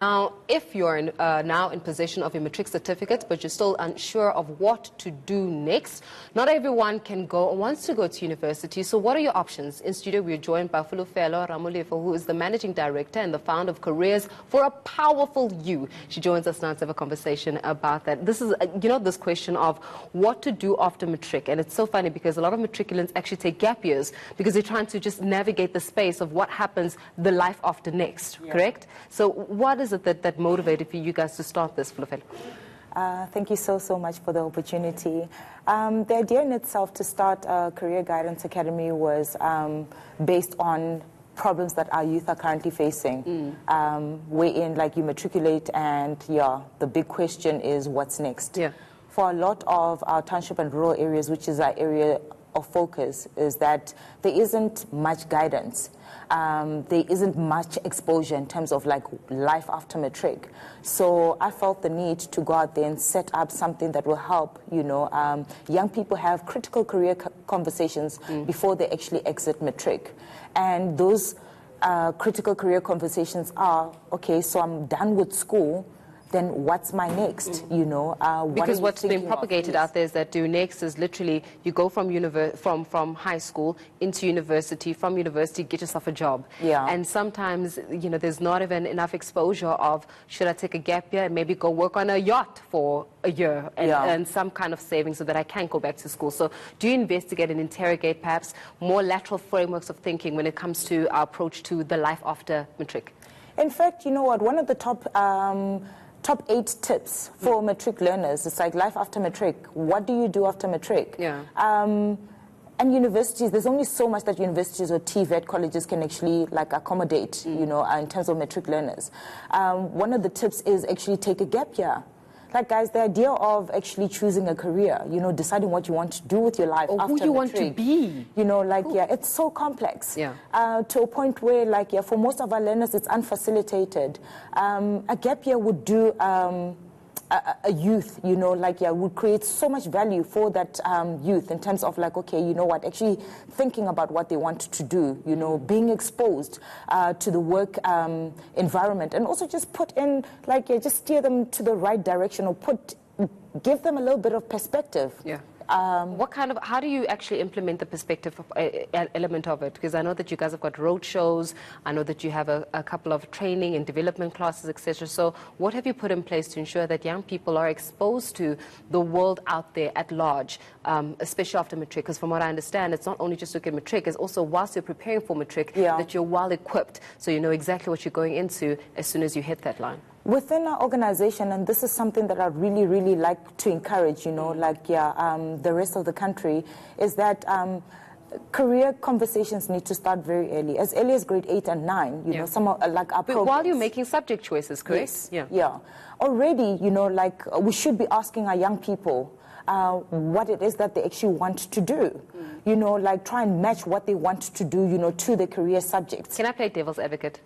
Now, if you're now in possession of a matric certificate, but you're still unsure of what to do next, not everyone can go or wants to go to university. So what are your options? In studio, we're joined by Fulufelo Ramolefo, who is the managing director and the founder of Careers for a Powerful You. She joins us now to have a conversation about that. This is, this question of what to do after matric. And it's so funny because a lot of matriculants actually take gap years because they're trying to just navigate the space of what happens the life after next, correct? So what is it that motivated for you guys to start this, Fulufelo? Thank you so much for the opportunity. The idea in itself to start a Career Guidance Academy was based on problems that our youth are currently facing. Wherein, like, you matriculate and, the big question is what's next? Yeah. For a lot of our township and rural areas, which is our area of focus, is that there isn't much guidance. There isn't much exposure in terms of like life after matric. So I felt the need to go out there and set up something that will help, young people have critical career conversations before they actually exit matric. And those critical career conversations are, okay, so I'm done with school, then what's my next, Because what's been propagated out there is that do next is literally you go from high school into university, from university get yourself a job. Yeah. And sometimes, there's not even enough exposure of should I take a gap year and maybe go work on a yacht for a year and earn some kind of savings so that I can go back to school. So do you investigate and interrogate perhaps more lateral frameworks of thinking when it comes to our approach to the life after matric? In fact, you know what, one of the top 8 tips for matric learners. It's like life after matric. What do you do after matric? Yeah. And universities, there's only so much that universities or TVET colleges can actually like accommodate, in terms of matric learners. One of the tips is actually take a gap year. Like, guys, the idea of actually choosing a career, deciding what you want to do with your life or after who you matric, want to be. It's so complex. Yeah. To a point where, for most of our learners, it's unfacilitated. A gap year would do a youth, would create so much value for that youth in terms of actually thinking about what they want to do, being exposed to the work environment, and also just put in, just steer them to the right direction or give them a little bit of perspective. Yeah. How do you actually implement the perspective element of it? Because I know that you guys have got road shows, I know that you have a couple of training and development classes, etc. So what have you put in place to ensure that young people are exposed to the world out there at large, especially after matric? Because from what I understand, it's not only just looking at matric, it's also whilst you're preparing for matric that you're well equipped, so you know exactly what you're going into as soon as you hit that line. Within our organization, and this is something that I really like to encourage, the rest of the country, is that career conversations need to start very early as grade 8 and 9. Some of our But programs. while you're making subject choices, correct? Yes. Yeah. Already, we should be asking our young people what it is that they actually want to do. Try and match what they want to do, to the career subjects. Can I play devil's advocate?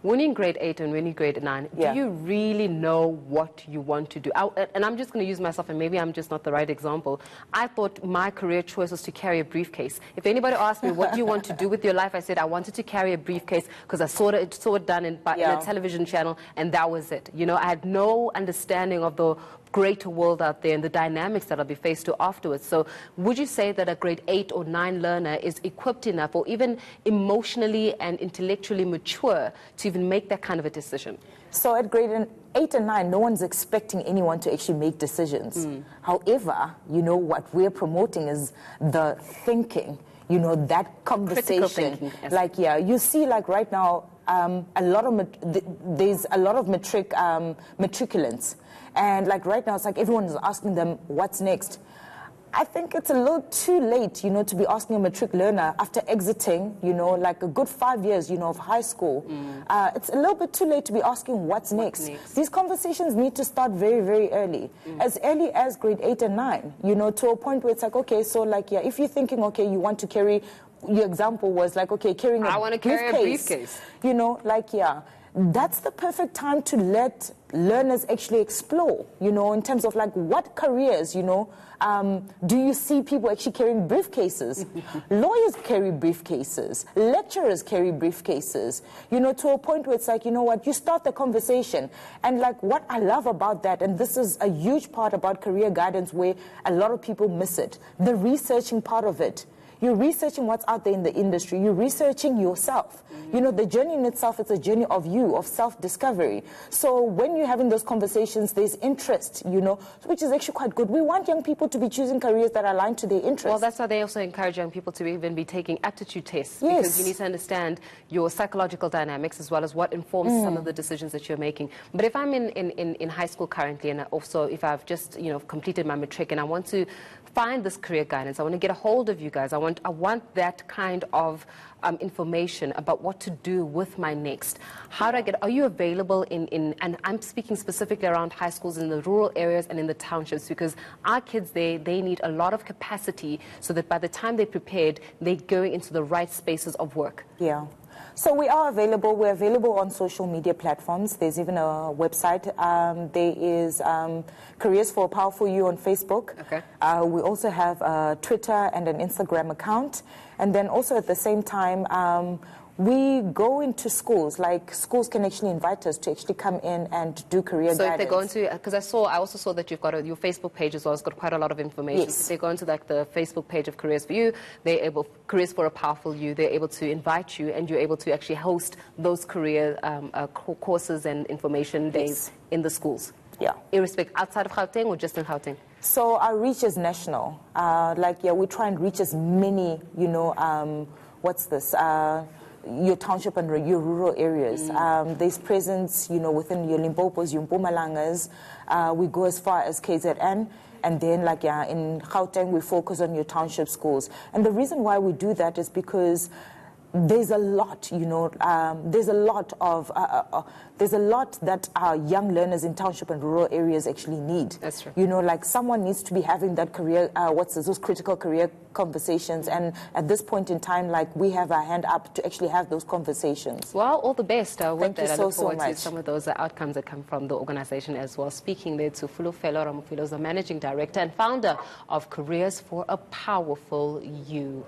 When you're in grade 8 and when you're in grade 9, do you really know what you want to do? And I'm just going to use myself, and maybe I'm just not the right example. I thought my career choice was to carry a briefcase. If anybody asked me, what do you want to do with your life? I said I wanted to carry a briefcase because I saw it done in a television channel, and that was it. I had no understanding of the greater world out there and the dynamics that I'll be faced to afterwards. So would you say that a grade 8 or 9 learner is equipped enough or even emotionally and intellectually mature to even make that kind of a decision? So at grade 8 and 9, no one's expecting anyone to actually make decisions. However, what we're promoting is the thinking, that conversation. Critical thinking, you see, right now, there's a lot of matriculants. And right now, it's like everyone is asking them, what's next? I think it's a little too late, to be asking a matric learner after exiting, a good 5 years, of high school. It's a little bit too late to be asking what's next. These conversations need to start very early as grade 8 and 9, to a point where it's like, okay, so if you're thinking, okay, you want to carry, your example was carrying I want to carry a briefcase. that's the perfect time to let learners actually explore, you know, in terms of like what careers, you know, do you see people actually carrying briefcases? Lawyers carry briefcases, lecturers carry briefcases, you know, to a point where it's like, you know what, you start the conversation. And like what I love about that, and this is a huge part about career guidance where a lot of people miss it, the researching part of it. You're researching what's out there in the industry. You're researching yourself. You know, the journey in itself is a journey of you, of self-discovery. So when you're having those conversations, there's interest, you know, which is actually quite good. We want young people to be choosing careers that align to their interests. Well, that's why they also encourage young people to even be taking aptitude tests. Yes. Because you need to understand your psychological dynamics as well as what informs some of the decisions that you're making. But if I'm in high school currently, and also if I've just, you know, completed my Matric and I want to find this career guidance, I want to get a hold of you guys. I want that kind of information about what to do with my next. How do I get, are you available and I'm speaking specifically around high schools in the rural areas and in the townships, because our kids, they need a lot of capacity so that by the time they're prepared, they're going into the right spaces of work. Yeah. So we are available. We're available on social media platforms. There's even a website. There is Careers for a Powerful You on Facebook. Okay. We also have Twitter and an Instagram account. And then also at the same time, we go into schools. Like schools can actually invite us to actually come in and do career guidance. So if they go into, because I also saw that you've got your Facebook page as well. It's got quite a lot of information. Yes. So if they go into like the Facebook page of Careers for You, Careers for a Powerful You, they're able to invite you, and you're able to actually host those career courses and information days in the schools. Yeah. Irrespective, outside of Gauteng or just in Gauteng? So our reach is national. We try and reach as many, you know, your township and your rural areas. There's presence, you know, within your Limpopos, your Mpumalangas. We go as far as KZN. And then, in Gauteng, we focus on your township schools. And the reason why we do that is because there's a lot, you know, there's a lot that our young learners in township and rural areas actually need. That's true. You know, like someone needs to be having that career, those critical career conversations. And at this point in time, like, we have our hand up to actually have those conversations. Well, all the best. Thank you I look forward so much. to some of those outcomes that come from the organization as well. Speaking there to Fulufelo Ramofilo, the Managing Director and founder of Careers for a Powerful You.